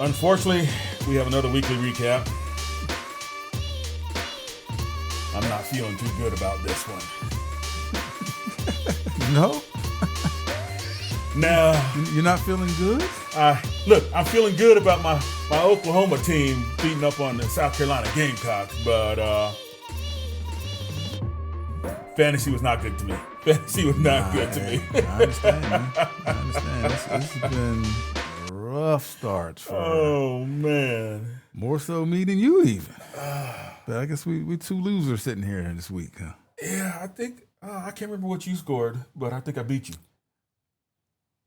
Unfortunately, we have another weekly recap. I'm not feeling too good about this one. No? Now, You're not feeling good? look, I'm feeling good about my Oklahoma team beating up on the South Carolina Gamecocks, but fantasy was not good to me. Fantasy was not good to me. I understand, man. I understand. This has been a rough start for Oh, man. more so me than you even. But I guess we two losers sitting here this week, huh? Yeah, I think, I can't remember what you scored, but I think I beat you.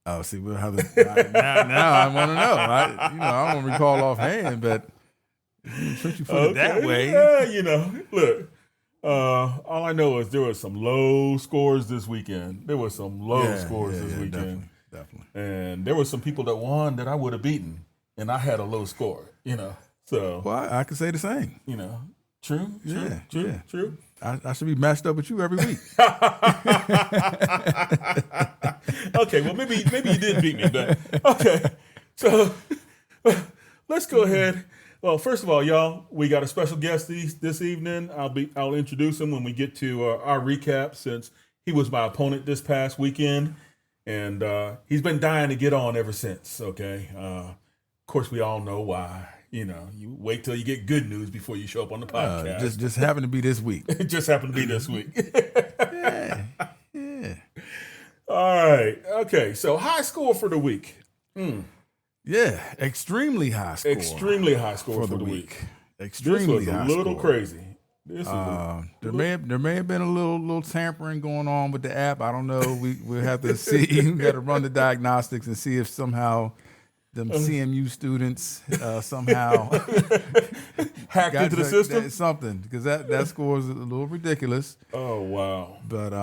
Oh, see, we'll have now I want to know. I don't recall offhand, but since you put it that way. Yeah, look, all I know is there were some low scores this weekend. There were some low scores this weekend. Definitely. And there were some people that won that I would have beaten, and I had a low score, So, Well, I could say the same. True. I should be matched up with you every week. Okay, well, maybe you did beat me, but okay. So let's go ahead. Well, first of all, y'all, we got a special guest this evening. I'll introduce him when we get to our recap, since he was my opponent this past weekend, and he's been dying to get on ever since. Okay, of course, we all know why. You wait till you get good news before you show up on the podcast. Just happened to be this week. It just happened to be this week. Yeah. All right. Okay. So high score for the week. Yeah, extremely high score. Extremely high score for the week. Extremely this was high a little score. crazy. There may have been a little tampering going on with the app. I don't know. We'll have to see. We got to run the diagnostics and see if somehow them CMU students somehow hacked into the system. Something, because that score is a little ridiculous. Oh wow! But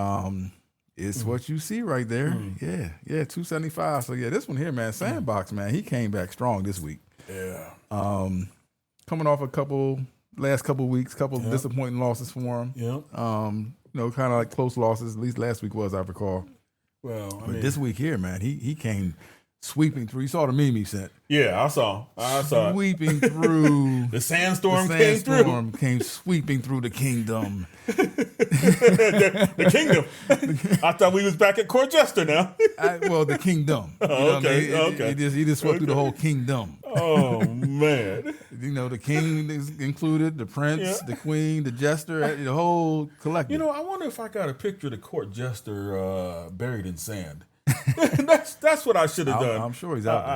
it's what you see right there. Yeah, 275. So yeah, this one here, man, Sandbox, man, he came back strong this week. Yeah. Coming off last couple weeks, disappointing losses for him. Yeah. Kind of like close losses. At least last week was, I recall. Well, But this week here, man, he came sweeping through. You saw the meme he sent. Yeah, I saw it. Sweeping through. The Sandstorm came through. Sandstorm came sweeping through the kingdom. the kingdom. I thought we was back at Court Jester now. The kingdom. Okay. He just swept through the whole kingdom. Oh man. The king is included, the prince, the queen, the jester, the whole collective. I wonder if I got a picture of the Court Jester buried in sand. That's what I should have done. I'm sure he's out there.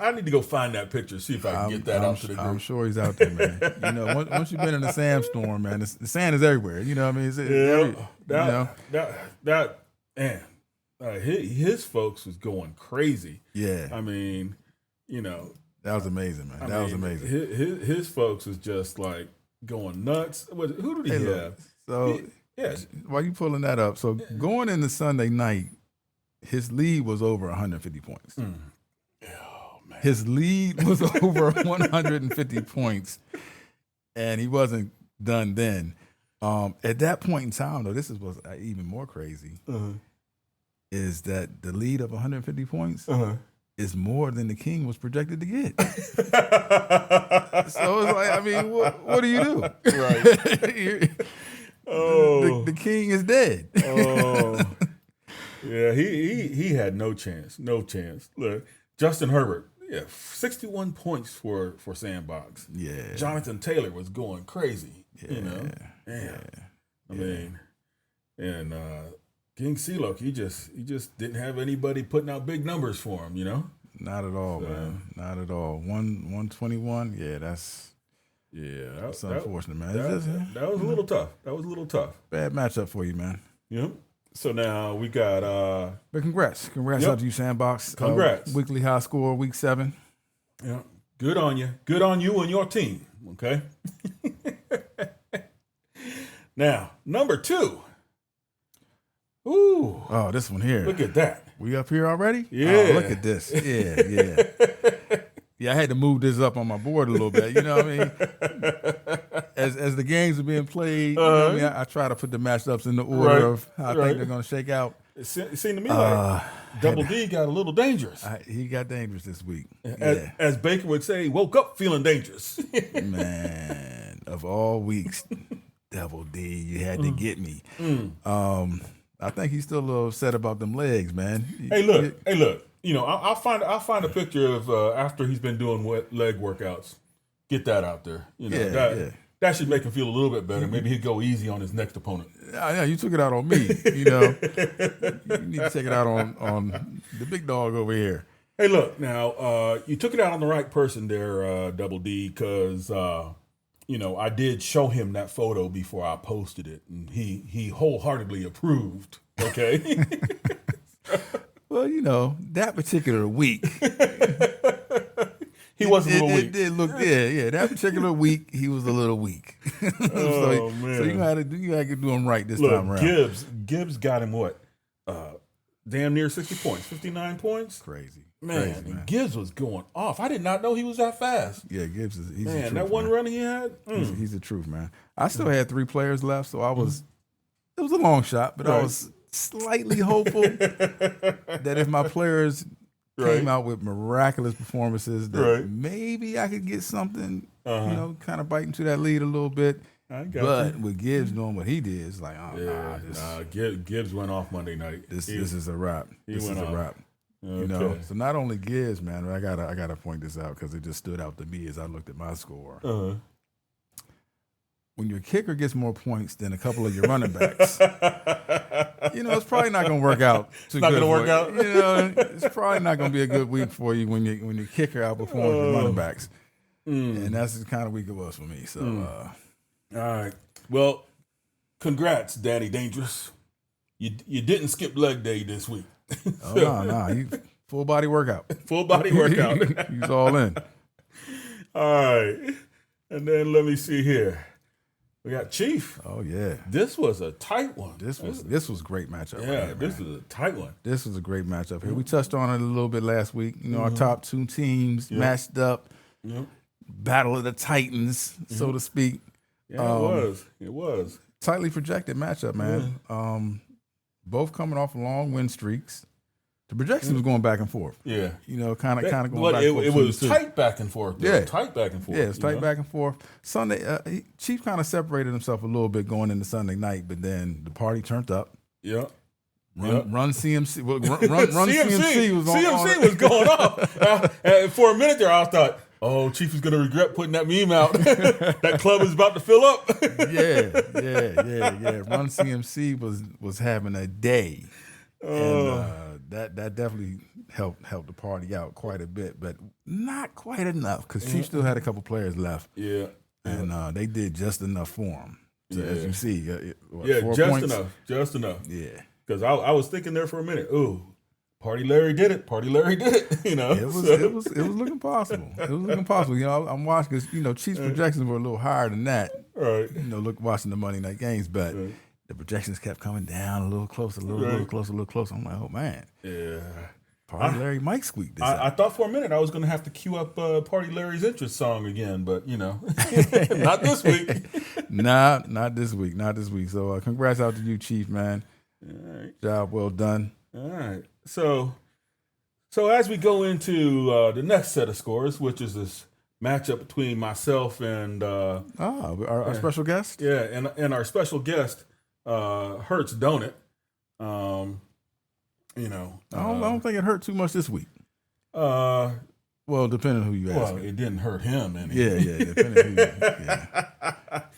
I need to go find that picture, see if I can get that out to the group. I'm sure he's out there, man. Once you've been in the Sandstorm, man, the sand is everywhere. You know what I mean? His folks was going crazy. Yeah. I mean, that was amazing, man. That was amazing. His folks was just like going nuts. Who did he have? So, while you pulling that up, so going into Sunday night, his lead was over 150 points. Oh, man. His lead was over 150 points, and he wasn't done then. At that point in time, though, this was even more crazy, is that the lead of 150 points is more than the king was projected to get. So it's like, I mean, what do you do? Right. The king is dead. Oh. Yeah, he had no chance. Look, Justin Herbert, 61 points for Sandbox. Yeah. Jonathan Taylor was going crazy. I mean, and King C-Loc, he just didn't have anybody putting out big numbers for him, Not at all, man. Not at all. 121. Yeah, that's unfortunate, man. That was a little tough. Bad matchup for you, man. Yep. So now we got but congrats out to you, Sandbox. Congrats. Weekly high score, week 7. Yeah. Good on you and your team. Okay. Now, number 2. Ooh. Oh, this one here. Look at that. We up here already? Yeah. Oh, look at this. Yeah. Yeah, I had to move this up on my board a little bit. You know what I mean? As the games are being played, I try to put the matchups in the order of how I think they're going to shake out. It seemed to me like Double D got a little dangerous. He got dangerous this week. As Baker would say, woke up feeling dangerous. Man, of all weeks, Double D, you had to get me. I think he's still a little upset about them legs, man. Hey, look. You know, I'll find a picture of after he's been doing leg workouts. Get that out there. You know, that should make him feel a little bit better. Maybe he'll go easy on his next opponent. Yeah, you took it out on me. You know, you need to take it out on the big dog over here. Hey, look now. You took it out on the right person there, Double D, because you know, I did show him that photo before I posted it, and he wholeheartedly approved. Okay. Well, you know, that particular week. He was a little weak. It did look, yeah. That particular week, he was a little weak. Oh, man. So you had to do him right this time around. Gibbs got him what? Damn near 60 points, 59 points. Crazy. Man, and Gibbs was going off. I did not know he was that fast. Yeah, Gibbs is. He's man, the truth, that one run he had. He's the truth, man. I still had 3 players left, so I was. It was a long shot, but I was slightly hopeful that if my players came out with miraculous performances, that maybe I could get something, you know, kind of bite into that lead a little bit. But with Gibbs doing what he did, it's like, Gibbs went off Monday night. This is a wrap. This is a wrap. Okay. You know, so not only Gibbs, man, I gotta point this out because it just stood out to me as I looked at my score. When your kicker gets more points than a couple of your running backs, you know, it's probably not going to work out too good. Not going to work out. You know, it's probably not going to be a good week for you when your kicker outperforms your running backs. And that's the kind of week it was for me. So, all right. Well, congrats, Daddy Dangerous. You didn't skip leg day this week. No, you full body workout. Full body workout. He's all in. All right. And then let me see here. We got Chief. Oh yeah, this was a tight one. This was a great matchup. Yeah, right here, this was a tight one. This was a great matchup here. We touched on it a little bit last week. You know, our top 2 teams matched up. Battle of the Titans, so to speak. Yeah, it was tightly projected matchup, man. Both coming off long win streaks. The projection was going back and forth. Yeah. You know, kind of going back and forth. It was tight back and forth. Though. Yeah. Tight back and forth. Yeah, it's tight back and forth. Sunday, Chief kind of separated himself a little bit going into Sunday night, but then the party turned up. Yeah. Run CMC. Run CMC was on. CMC was going off. For a minute there, I thought, oh, Chief is going to regret putting that meme out. That club is about to fill up. Yeah. Run CMC was having a day. And that definitely helped the party out quite a bit, but not quite enough because Chief still had a couple players left. Yeah, and they did just enough for him. So as you see, 4 points? Just enough. Yeah, because I was thinking there for a minute. Ooh, Party Larry did it. You know, it was looking possible. It was looking possible. You know, I'm watching because Chiefs projections were a little higher than that. Right. Watching the Monday night games, but. Right. The projections kept coming down a little closer, a little closer. I'm like, oh man, yeah. Party Larry might squeak this. I thought for a minute I was going to have to cue up Party Larry's interest song again, but not this week. Not this week. So congrats out to you, Chief, man. All right, job well done. All right, so as we go into the next set of scores, which is this matchup between myself and our special guest. Yeah, and our special guest. HURTSdonIT. I don't think it hurt too much this week. Well, depending on who you ask. Well, it didn't hurt him any. Yeah. Depending on who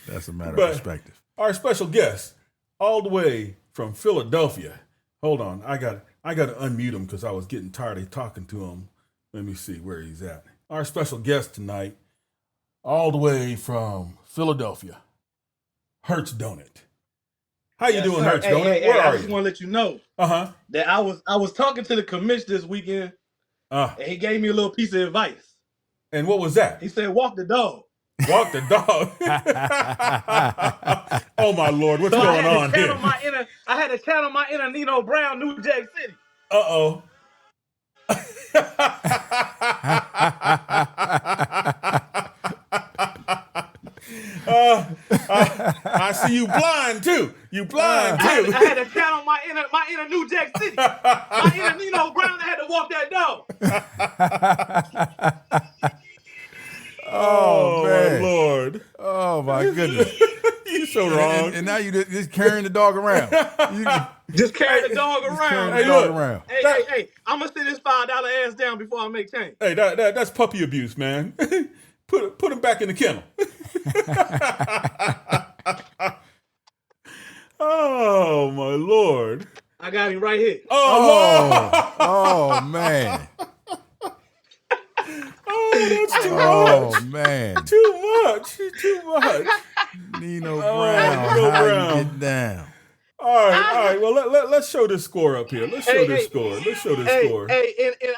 that's a matter of perspective. Our special guest, all the way from Philadelphia. Hold on, I got to unmute him because I was getting tired of talking to him. Let me see where he's at. Our special guest tonight, all the way from Philadelphia, HURTSdonIT. How you doing, HURTSdonIT? Where are you? I just want to let you know that I was talking to the commish this weekend, and he gave me a little piece of advice. And what was that? He said, walk the dog. Walk the dog. Oh, my Lord. What's going on here? I had to channel my inner Nino Brown, New Jack City. Uh-oh. I see you blind too. You blind too. I had to channel my inner New Jack City. My inner Nino Brown. I had to walk that dog. Oh man. my Lord. Oh my goodness. You're so wrong. And now you just carrying the dog around. Just carry the dog around. Hey, look. Hey, I'm gonna sit this $5 ass down before I make change. Hey, that's puppy abuse, man. Put him back in the kennel. Oh my Lord. I got him right here. Oh man. Oh, that's too much. Oh man. Too much. Nino Brown. How you get down? All right. Well, let's show this score up here. Let's show this score. Hey, in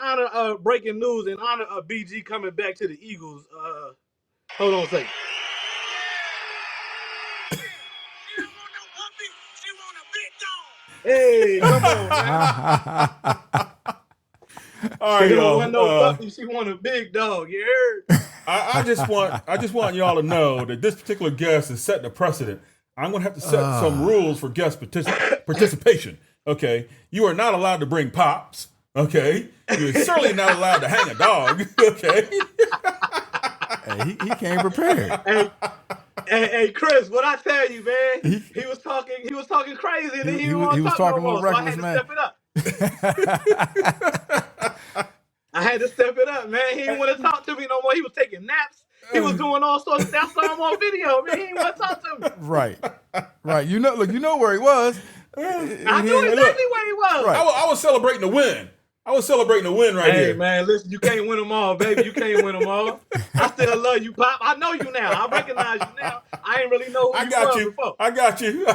honor of breaking news, in honor of BG coming back to the Eagles. Hold on a second. Hey, come on, man. All right, she y'all. don't want no puppy. She want a big dog. You heard? I just want y'all to know that this particular guest is setting a precedent. I'm going to have to set some rules for guest participation. Okay, you are not allowed to bring pops. Okay, you're certainly not allowed to hang a dog. Okay. Hey, he came prepared. Hey, Chris, what I tell you, man? He was talking crazy, and then he was talking no more, so I had to step it up. I had to step it up, man. He didn't want to talk to me no more. He was taking naps. He was doing all sorts of stuff. I saw him on video, man. He didn't want to talk to me. Right. You know where he was. I knew exactly where he was. Right. I was celebrating the win. Right here. Hey, man, listen, you can't win them all, baby. You can't win them all. I still love you, Pop. I know you now. I recognize you now. I ain't really know who you were before. I got you.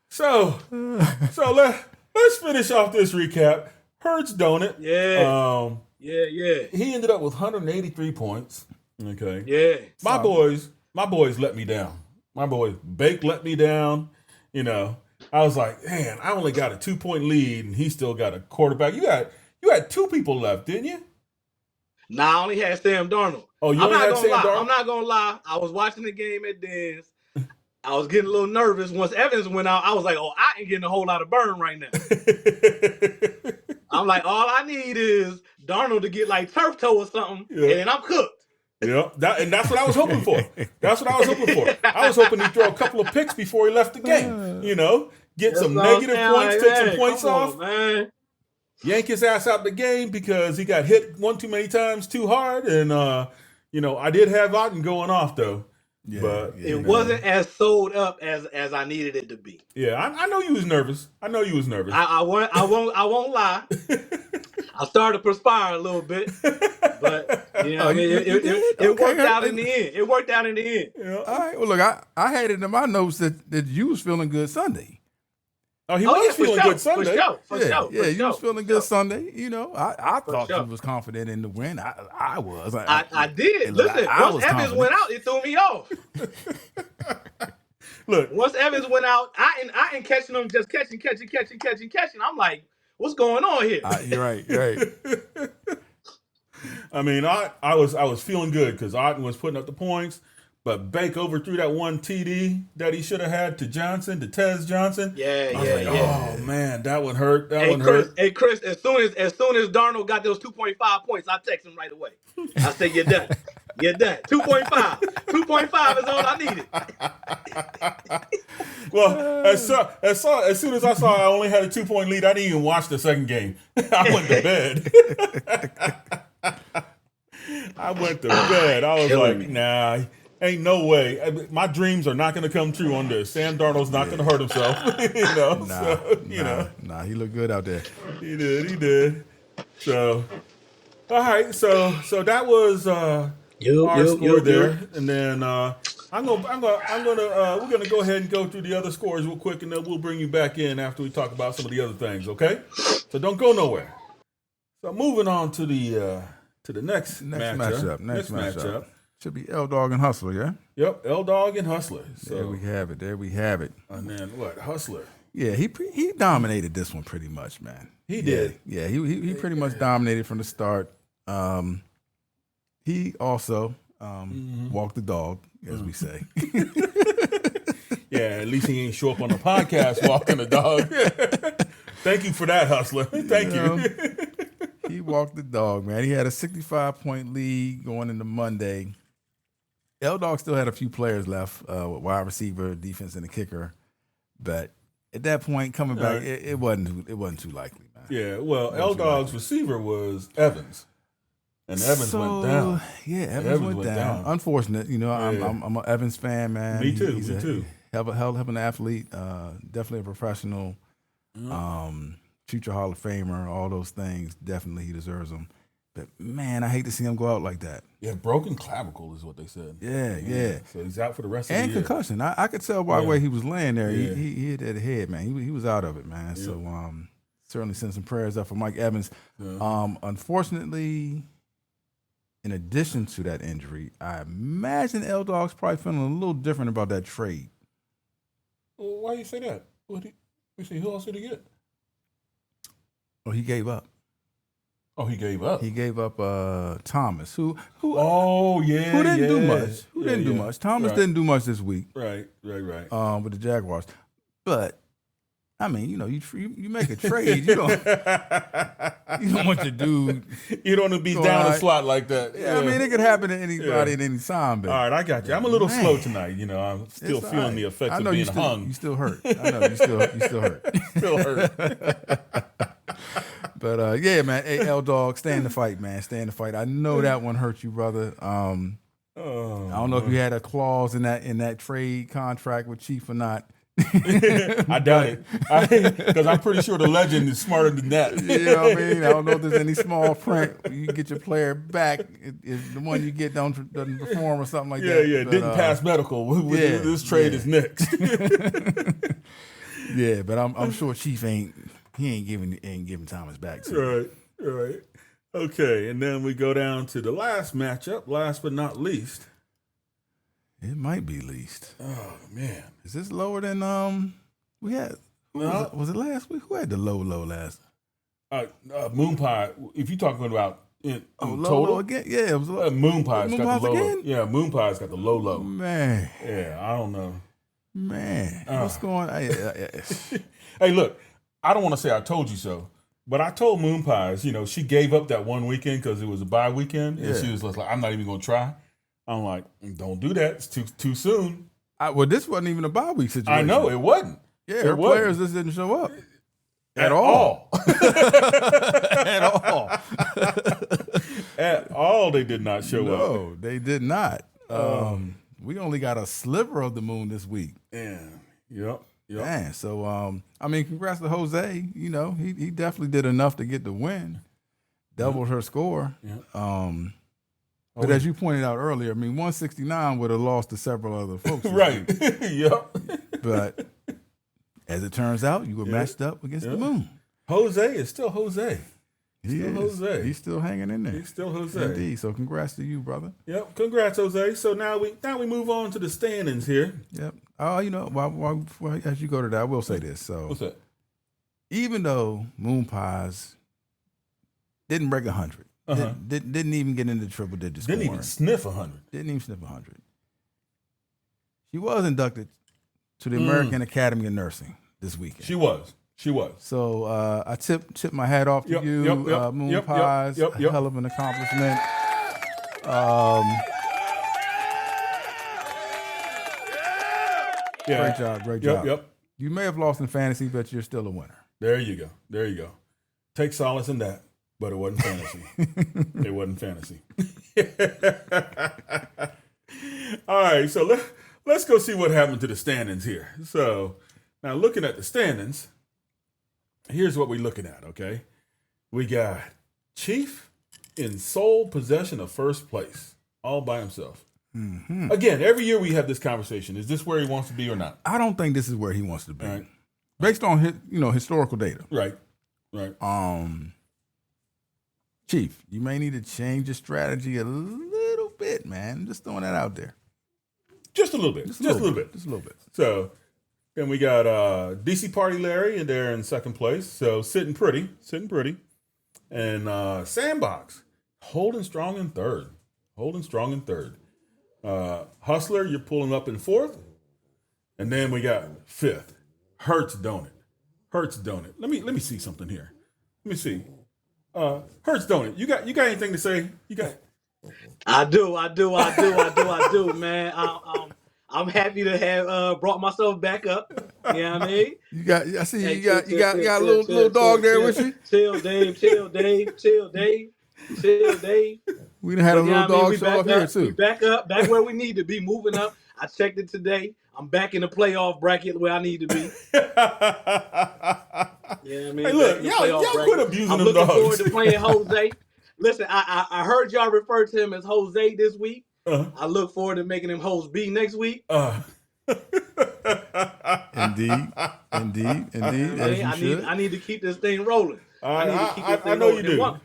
So let's finish off this recap. HURTSdonIT. Yeah. Yeah. He ended up with 183 points. Okay. Yeah. My boys let me down. My boy Bake let me down. You know, I was like, man, I only got a 2-point lead, and he still got a quarterback. You had 2 people left, didn't you? Nah, I only had Sam Darnold. Oh, you only had Sam Darnold? I'm not gonna lie. I was watching the game at Dan's. I was getting a little nervous. Once Evans went out, I was like, oh, I ain't getting a whole lot of burn right now. I'm like, all I need is Darnold to get like turf toe or something, and then I'm cooked. Yeah, that's what I was hoping for. I was hoping he'd throw a couple of picks before he left the game. You know, get some negative points, take some points off, man. Yank his ass out the game because he got hit one too many times too hard. And, you know, I did have Otten going off, though. Yeah, but it wasn't as sold up as I needed it to be. Yeah, I know you was nervous. I won't lie. I started to perspire a little bit, but you know, it worked out in the end. It worked out in the end. Yeah. All right. Well, look, I had it in my notes that you was feeling good Sunday. Oh, he was feeling good Sunday. For sure. You was feeling good Sunday. You know, I thought you was confident in the win. I was. I did. Listen, once Evans went out, it threw me off. Look, once Evans went out, I ain't catching them, just catching. I'm like, what's going on here? You're right. I mean, I was feeling good because Otten was putting up the points. But Bake overthrew that one TD that he should have had to Tez Johnson. Yeah. Oh man, that one hurt. Hey Chris, as soon as Darnold got those 2.5 points, I text him right away. I said, "You're done. 2.5. 2.5 is all I needed." Well, as soon as I saw I only had a 2-point lead, I didn't even watch the second game. I went to bed. I was like, nah. Ain't no way. My dreams are not going to come true on this. Sam Darnold's not going to hurt himself. He looked good out there. He did. So, all right. So that was our score there, and then we're gonna go ahead and go through the other scores real quick, and then we'll bring you back in after we talk about some of the other things. Okay? So don't go nowhere. So moving on to the next matchup. Should be L-Dog and Hustler, yeah? Yep, L-Dog and Hustler. So, there we have it. And then what? Hustler. Yeah, he dominated this one pretty much, man. He did. Yeah, he pretty much dominated from the start. He also Walk the dog, as we say. Yeah, at least he ain't show up on the podcast walking the dog. Thank you for that, Hustler. Thank you. He walked the dog, man. He had a 65-point lead going into Monday. L-Dog still had a few players left, wide receiver, defense, and a kicker. But at that point, coming back, it wasn't too likely, man. Yeah, well, L-Dog's receiver was Evans. And Evans went down. Yeah, Evans went down. Unfortunate, I'm an Evans fan, man. Me too. He's me too. Hell of an athlete, definitely a professional, future Hall of Famer, all those things. Definitely he deserves them. But, man, I hate to see him go out like that. Yeah, broken clavicle is what they said. Yeah. So he's out for the rest of the year. And concussion. I could tell by the way he was laying there. Yeah. He hit that head, man. He was out of it, man. Yeah. So certainly send some prayers up for Mike Evans. Yeah. Unfortunately, in addition to that injury, I imagine L-Dog's probably feeling a little different about that trade. Well, why you say that? Who else did he get? Oh, he gave up. Oh, he gave up. He gave up Thomas, who Who didn't do much. Who didn't do much. Thomas didn't do much this week. Right. With the Jaguars. But I mean, you make a trade, you don't want your dude. You don't want to be down the slot like that. Yeah, I mean, it could happen to anybody at any time. But, all right, I got you. I'm a little slow tonight. I'm still feeling the effects of being hung. You still hurt. I know you still hurt. Still hurt. But yeah, man. Hey, L-Dog, stay in the fight, man. Stay in the fight. I know that one hurt you, brother. I don't know if you had a clause in that trade contract with Chief or not. I doubt it, because I'm pretty sure the legend is smarter than that. You know what I mean? I don't know if there's any small print. You get your player back if the one you get doesn't perform or something like that. Yeah, didn't pass medical. This trade is next. Yeah, but I'm sure Chief ain't giving Thomas back. Right. Okay, and then we go down to the last matchup. Last but not least. It might be least. Oh man, is this lower than we had? Was it last week? Who had the low last? Moon Pie. If you're talking about total again, yeah, it was Moon Pie's got the low. Again? Yeah, Moon Pie's got the low. Man, yeah, I don't know. Man, what's going on? Hey, look, I don't want to say I told you so, but I told Moon Pies, she gave up that one weekend because it was a bye weekend, and she was like, I'm not even going to try. I'm like, don't do that. It's too soon. Well, this wasn't even a bye week situation. I know, it wasn't. Yeah, her players just didn't show up. At all. At all. At all, they did not show up. No, they did not. We only got a sliver of the moon this week. Yeah. Yep. Man, so, congrats to Jose. He definitely did enough to get the win. Doubled her score. Yeah. But as you pointed out earlier, 169 would have lost to several other folks. Right. Yep. But as it turns out, you were matched up against the moon. Jose is still Jose. Jose. He's still hanging in there. He's still Jose. Indeed. So congrats to you, brother. Yep. Congrats, Jose. So now we move on to the standings here. Yep. While as you go to that, I will say this. So what's that? Even though Moon Pies didn't break 100. Didn't even get into triple digits. Didn't even sniff 100. Didn't even sniff 100. She was inducted to the American Academy of Nursing this weekend. She was. So I tip my hat off to you, Moon Pies. Hell of an accomplishment. Great job. Yep. You may have lost in fantasy, but you're still a winner. There you go. Take solace in that. But it wasn't fantasy. It wasn't fantasy. All right, so let's go see what happened to the standings here. So now looking at the standings, here's what we're looking at, okay? We got Chief in sole possession of first place, all by himself. Mm-hmm. Again, every year we have this conversation. Is this where he wants to be or not? I don't think this is where he wants to be. Right. Based on historical data. Right. Chief, you may need to change your strategy a little bit, man. I'm just throwing that out there. Just a little bit. Just a little bit. So then we got DC Party Larry, and they're in second place. So sitting pretty. And Sandbox holding strong in third. Hustler, you're pulling up in 4th. And then we got 5th. HURTSdonIT. HURTSdonIT. Let me see something here. Let me see. HURTSdonIT. You got anything to say? You got? I do, man. I'm happy to have brought myself back up. You know what I mean? I see you got a little dog there with you. Chill, Dave. We done had a little dog show up here too. We back where we need to be, moving up. I checked it today. I'm back in the playoff bracket where I need to be. Yeah, I mean, hey, look, y'all quit abusing them dogs. I'm looking forward to playing Jose. Listen, I heard y'all refer to him as Jose this week. I look forward to making him Jose B next week. Indeed. I need to keep this thing rolling. I know you do.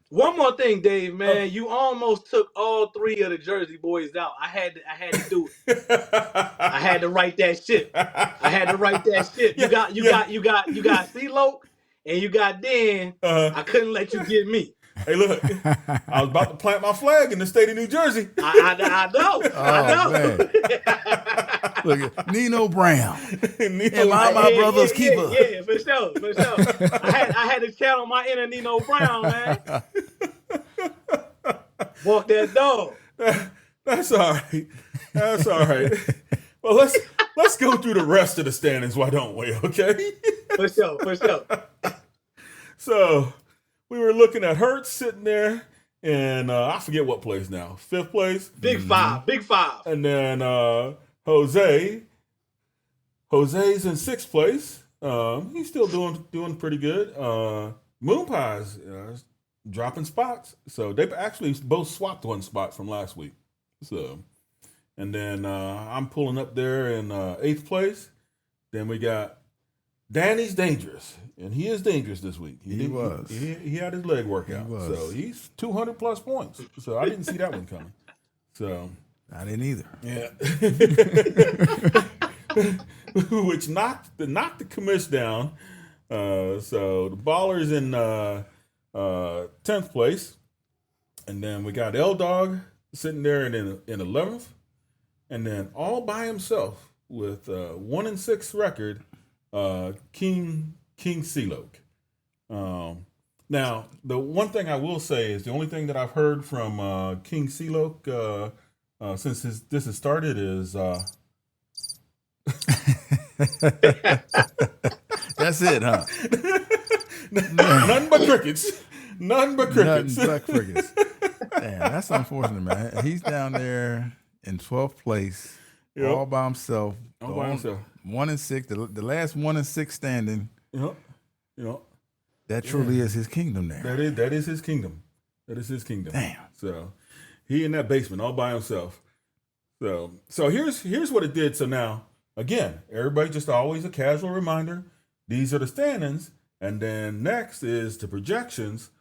One more thing, Dave, man. You almost took all 3 of the Jersey boys out. I had to do it. I had to write that shit. You got CeeLo and you got Dan. I couldn't let you get me. Hey, look, I was about to plant my flag in the state of New Jersey. I know. Man. Look, Nino Brown. Am I my brother's keeper? Yeah, for sure. I had to channel my inner Nino Brown, man. Walk that dog. That's all right. Well, let's go through the rest of the standings. Why don't we? Okay. For sure. So we were looking at Hurts sitting there, and I forget what place now. 5th place. Big five. And then Jose's in 6th place. He's still doing pretty good. Moon Pies dropping spots. So they actually both swapped one spot from last week. So, and then I'm pulling up there in 8th place. Then we got Danny's dangerous, and he is dangerous this week. He had his leg workout, so he's 200 plus points. So I didn't see that one coming. So I didn't either. Yeah. Which knocked the commish down. So the Ballers in 10th place, and then we got L Dog sitting there in 11th, and then all by himself with 1-6 record, King CeeLo. Now the one thing I will say is the only thing that I've heard from King CeeLo since this has started is that's it, huh? Nothing but crickets. Nothing but crickets. Damn, that's unfortunate, man. He's down there in 12th place, all by himself. 1-6, the last 1-6 standing. Yep. That truly is his kingdom there. That is his kingdom. Damn. So he in that basement all by himself. So here's what it did. So now, again, everybody just always a casual reminder. These are the standings. And then next is the projections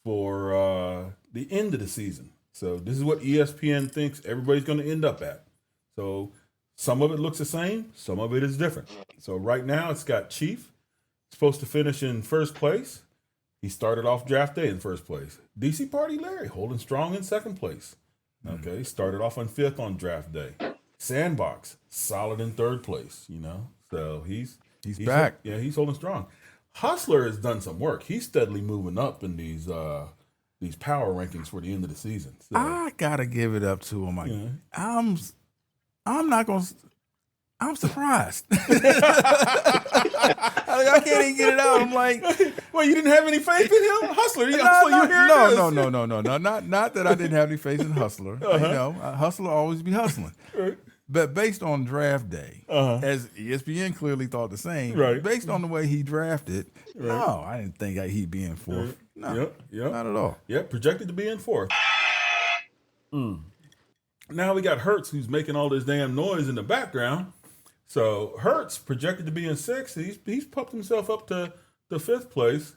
for the end of the season. So this is what ESPN thinks everybody's going to end up at. So some of it looks the same. Some of it is different. So right now it's got Chief supposed to finish in 1st place. He started off draft day in 1st place. DC Party Larry holding strong in 2nd place. Okay, started off on 5th on draft day. Sandbox solid in 3rd place. So he's back. He's holding strong. Hustler has done some work. He's steadily moving up in these power rankings for the end of the season. So, I gotta give it up to him. I'm surprised. I can't even get it out. I'm like, well, you didn't have any faith in him, Hustler. No. Not that I didn't have any faith in Hustler. Hustler always be hustling. Right. But based on draft day, as ESPN clearly thought the same, based on the way he drafted, no, I didn't think he'd be in 4th. No, not at all. Yep, projected to be in 4th. Now we got Hurts, who's making all this damn noise in the background. So Hurts projected to be in 6th. He's pumped himself up to the 5th place.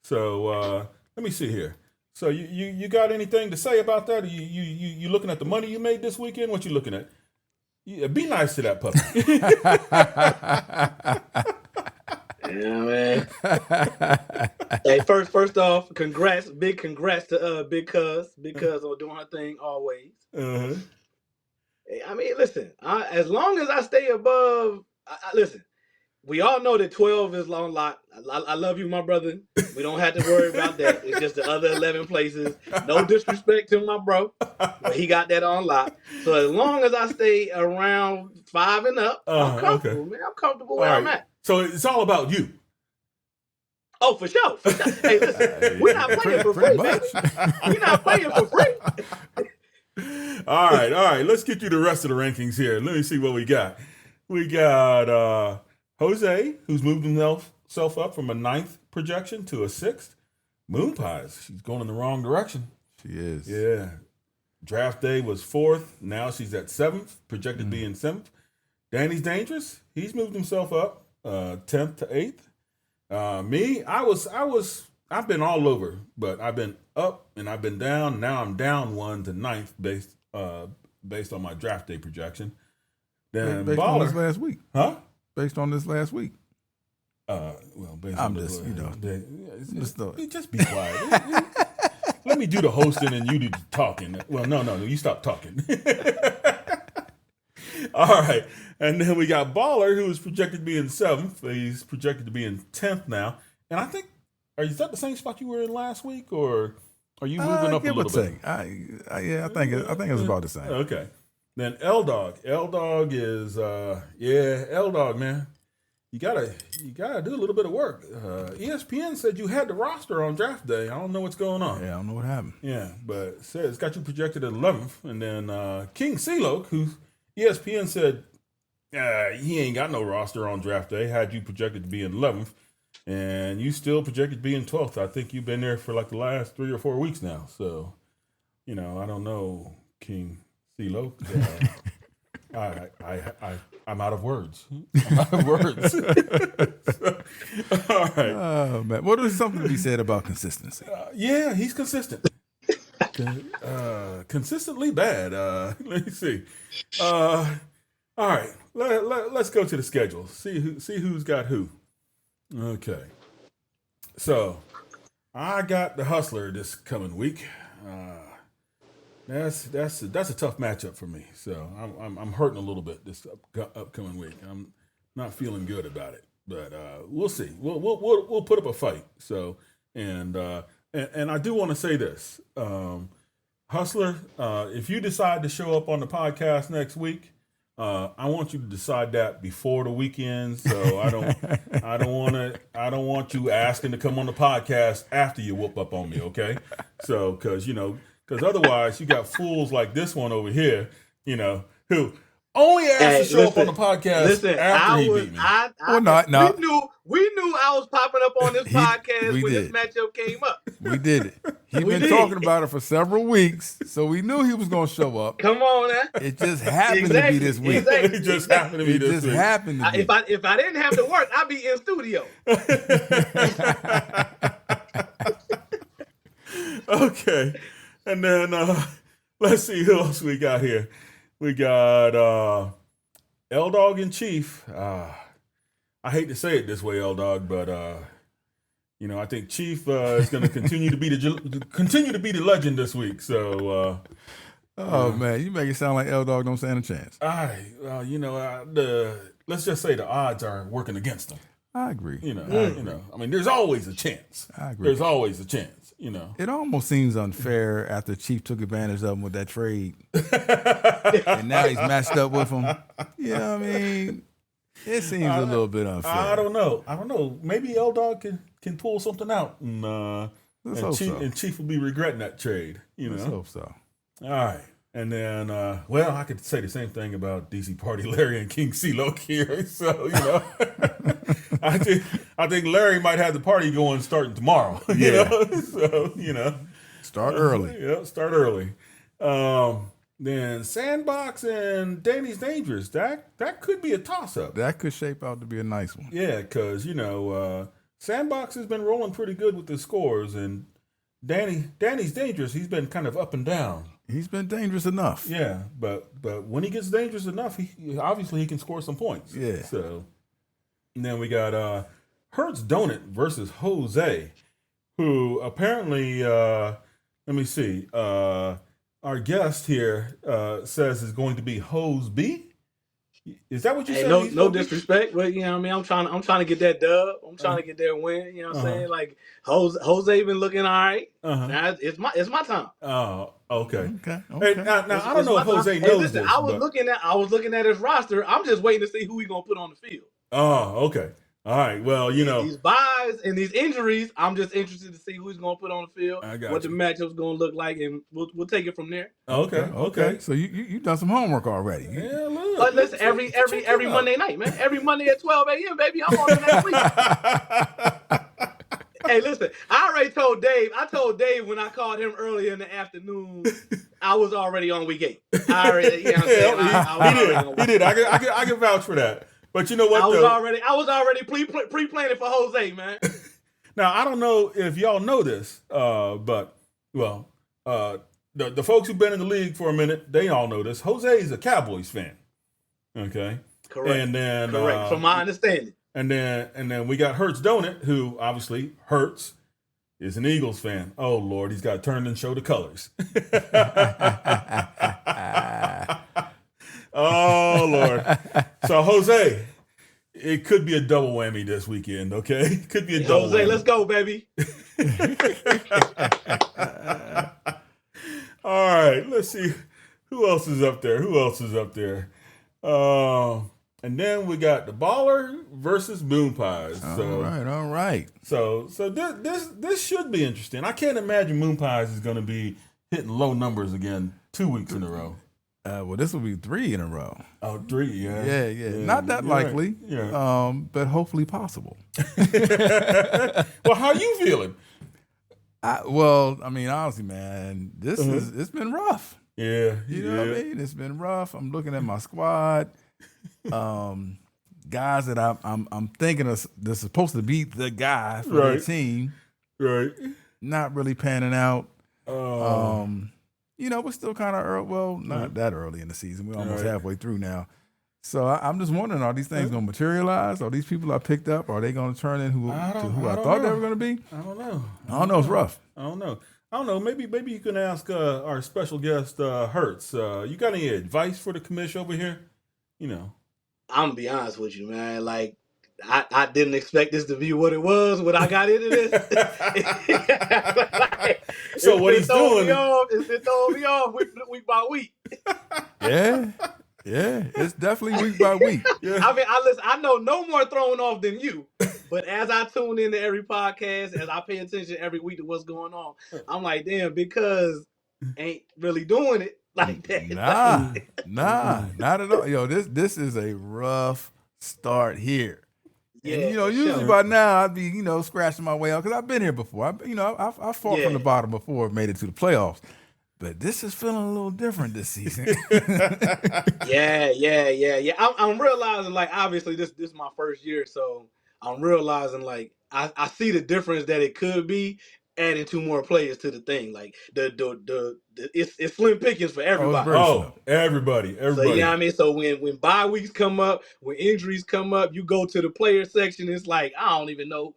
So let me see here. So you got anything to say about that? You looking at the money you made this weekend? What you looking at? Yeah, be nice to that puppy. Yeah, man. Hey, first off, big congrats to Big Cuz on doing her thing always. I mean, listen. As long as I stay above, listen. We all know that 12 is on lock. I love you, my brother. We don't have to worry about that. It's just the other 11 places. No disrespect to my bro, but he got that on lock. So as long as I stay around 5 and up, I'm comfortable, Okay. man. I'm comfortable All where I'm right. at. So it's all about you. Oh, for sure. For sure. Hey, listen, we're not playing for free, baby. We're not playing for free. All right. Let's get you the rest of the rankings here. Let me see what we got. We got Jose, who's moved himself up from a 9th projection to a 6th. Moon Pies, she's going in the wrong direction. She is. Yeah. Draft day was 4th. Now she's at 7th, projected to be in 7th. Danny's Dangerous, he's moved himself up 10th to 8th. Me, I've been all over, but I've been up and I've been down. Now I'm down 1 to 9th based on my draft day projection. Then based on this last week. Huh? Based on this last week. Well, based I'm on just, just be quiet. Let me do the hosting and you do the talking. Well, no, you stop talking. All right. And then we got Baller, who is projected to be in 7th. He's projected to be in 10th now. And I think, is that the same spot you were in last week, or are you moving up a little bit? I think it's about the same. Okay. Then L-Dog. L-Dog is, L-Dog, man. You gotta do a little bit of work. ESPN said you had the roster on draft day. I don't know what's going on. Yeah, I don't know what happened. Yeah, but it says it's got you projected at 11th. And then King C-Loke, who ESPN said he ain't got no roster on draft day, had you projected to be in 11th. And you still projected to be in 12th. I think you've been there for like the last 3 or 4 weeks now. So, I don't know, King C-Loke. I'm out of words. I'm out of words. All right. Oh, man. What is something to be said about consistency? Yeah, he's consistent. Consistently bad. Let me see. All right. Let's go to the schedule. See who's got who. Okay. So I got the Hustler this coming week. That's a tough matchup for me. So I'm hurting a little bit this upcoming week. I'm not feeling good about it, but we'll see. We'll put up a fight. So and I do want to say this, Hustler, if you decide to show up on the podcast next week, I want you to decide that before the weekend. So I don't want you asking to come on the podcast after you whoop up on me. Okay, so because otherwise, you got fools like this one over here, who only asked to show up on the podcast after he beat me. We knew I was popping up on this podcast when this matchup came up. We did it. He's been talking about it for several weeks, so we knew he was going to show up. Come on, man. It just happened to be this week. It just happened to be this week. If I didn't have to work, I'd be in studio. Okay. And then let's see who else we got here. We got L-Dog in Chief. I hate to say it this way, L-Dog, but I think Chief is going to continue to be the legend this week. So, man, you make it sound like L-Dog don't stand a chance. Let's just say the odds are working against him. I agree. I mean, there's always a chance. I agree. There's always a chance. It almost seems unfair after Chief took advantage of him with that trade, and now he's matched up with him. I mean, it seems a little bit unfair. I don't know. Maybe L-Dog can pull something out, and Chief will be regretting that trade. Let's hope so. All right. And then, I could say the same thing about DC Party Larry and King C-Loke here. So, I think Larry might have the party going starting tomorrow. Start early. Start early. Then Sandbox and Danny's Dangerous. That could be a toss-up. That could shape out to be a nice one. Yeah, because, Sandbox has been rolling pretty good with the scores, and Danny's Dangerous, he's been kind of up and down. He's been dangerous enough. Yeah, but when he gets dangerous enough, he obviously can score some points. Yeah. So, and then we got HURTSdonIT versus Jose, who apparently, let me see, our guest here says is going to be Hose B. Is that what you Hey, said? no disrespect, but you know what I mean. I'm trying to get that dub. I'm trying to get that win. You know what I'm saying? Like Jose been looking all right. Now it's my time. Oh, okay. Okay. Hey, now I don't know if Jose knows listen, this. I was looking at his roster. I'm just waiting to see who he gonna put on the field. Oh, okay. All right. Well, these buys and these injuries, I'm just interested to see who he's gonna put on the field, what the matchup's gonna look like, and we'll take it from there. Okay. So you done some homework already. Yeah, look. Listen, every Monday night, man. Every Monday at 12 a.m., baby. I'm on the next week. Hey, listen, I already told Dave. I told Dave when I called him earlier in the afternoon, I was already on week 8. I already, you know what I'm saying? He did. I can vouch for that. But you know what? I was already pre-planning for Jose, man. Now I don't know if y'all know this, but the folks who've been in the league for a minute, they all know this. Jose is a Cowboys fan. Okay. Correct. And then correct, from my understanding. And then we got HURTSdonIT, who obviously Hurts is an Eagles fan. Oh Lord, he's got to turn and show the colors. Oh Lord. So Jose, it could be a double whammy this weekend. Okay, it could be a double. Jose, whammy. let's go, baby. All right, let's see who else is up there. And then we got the Baller versus Moon Pies. All right. So this should be interesting. I can't imagine Moon Pies is going to be hitting low numbers again 2 weeks in a row. Well, this will be 3 in a row. Oh, 3, yeah. Yeah. Not that likely. Right. Yeah. But hopefully possible. Well, how are you feeling? Honestly, man, it's been rough. Yeah. You know what I mean? It's been rough. I'm looking at my squad. Guys that I'm thinking they're supposed to be the guy for the team. Right. Not really panning out. We're still kind of early. Well, not that early in the season. We're almost halfway through now. So I'm just wondering, are these things going to materialize? Are these people I picked up, are they going to turn in who I thought they were going to be? I don't know. It's rough. I don't know. Maybe you can ask our special guest, Hurts. You got any advice for the commish over here? You know. I'm going to be honest with you, man. Like, I didn't expect this to be what it was when I got into this. So what he's doing... It's been throwing me off week by week. Yeah, it's definitely week by week. Yeah. I mean, I know no more thrown off than you, but as I tune into every podcast, as I pay attention every week to what's going on, I'm like, damn, because ain't really doing it like that. Nah, not at all. Yo, this is a rough start here. Yeah, and, usually by now I'd be, scratching my way out because I've been here before. I fought from the bottom before, made it to the playoffs. But this is feeling a little different this season. Yeah. I'm realizing, like, obviously this is my first year, so I'm realizing, like, I see the difference that it could be adding 2 more players to the thing. Like, it's slim pickings for everybody. Everybody. So, you know what I mean? So when bye weeks come up, when injuries come up, you go to the player section, it's like, I don't know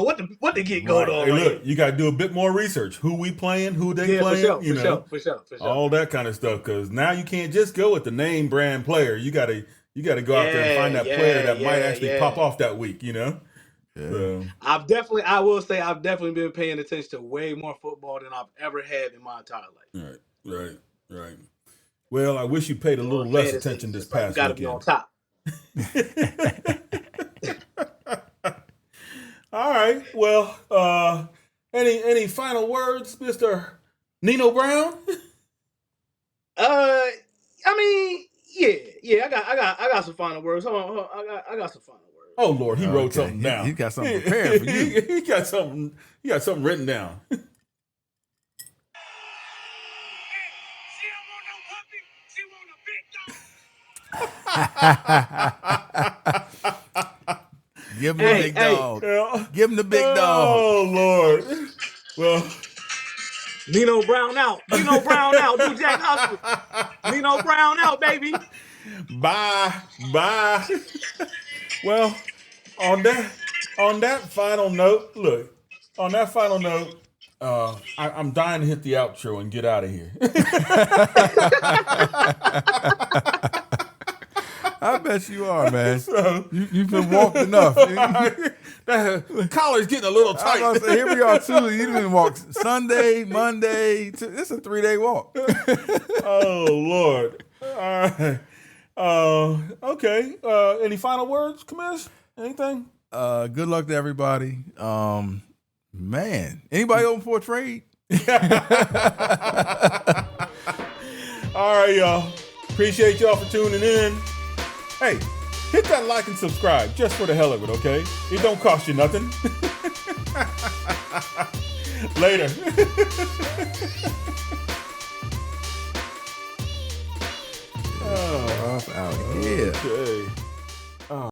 what to get going on. Hey, look, you got to do a bit more research. Who we playing, who they playing, for sure. All that kind of stuff. Because now you can't just go with the name brand player. You got to go out there and find that player that might actually pop off that week. Yeah. So. I've definitely been paying attention to way more football than I've ever had in my entire life. Right. Well, I wish you paid a little less attention this past weekend. You got to be on top. All right. Well, any final words, Mr. Nino Brown? I mean, yeah. I got some final words. Hold on. I got some final words. Oh Lord, he wrote something down. He got something prepared for you. He got something written down. Give him the big dog. Give him the big dog. Oh Lord. Well, Nino Brown out. New Jack Hustle. Nino Brown out, baby. Bye. Well, on that final note, I'm dying to hit the outro and get out of here. I bet you are, man. So, You've been walked enough. that collar's getting a little I was tight. gonna say, here we are Tuesday. You didn't walk Sunday, Monday. It's a 3-day walk. Oh Lord. All right. Okay. Any final words, Commiss? Anything? Good luck to everybody. Man, anybody open for a trade? All right, y'all. Appreciate y'all for tuning in. Hey, hit that like and subscribe just for the hell of it, okay? It don't cost you nothing. Later. Out here. Okay.